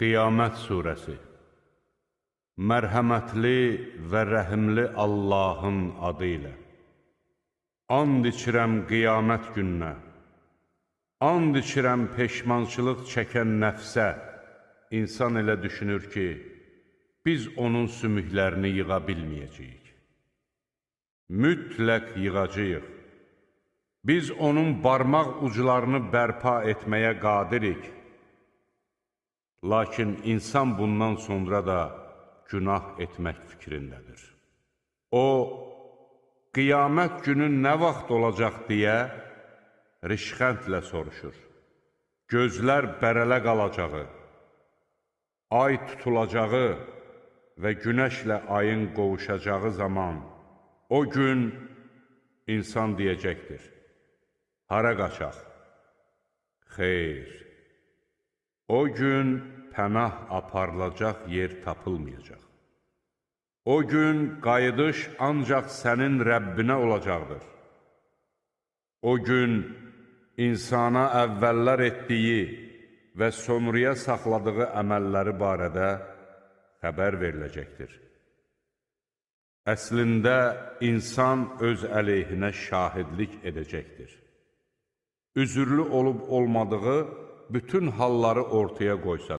Qiyamət surəsi. Mərhəmətli və rəhimli Allahın adı ilə. And içirəm qiyamət gününə. And içirəm peşmançılıq çəkən nəfsə. İnsan elə düşünür ki, biz onun sümüklərini yığa bilməyəcəyik. Mütləq yığacağıq. Biz onun barmaq uclarını bərpa etməyə qadirik. Lakin insan bundan sonra da günah etmək fikrindədir. O, qiyamət günü nə vaxt olacaq deyə rişxəndlə soruşur. Gözlər bərələ qalacağı, ay tutulacağı və günəşlə ayın qovuşacağı zaman, o gün insan deyəcəkdir: hara qaçaq? Xeyr, o gün pənah aparılacaq yer tapılmayacaq. O gün qayıdış ancaq sənin Rəbbinə olacaqdır. O gün insana əvvəllər etdiyi və sonraya saxladığı əməlləri barədə xəbər veriləcəkdir. Əslində, insan öz əleyhinə şahidlik edəcəkdir. Üzürlü olub-olmadığı bütün halları ortaya qoysa.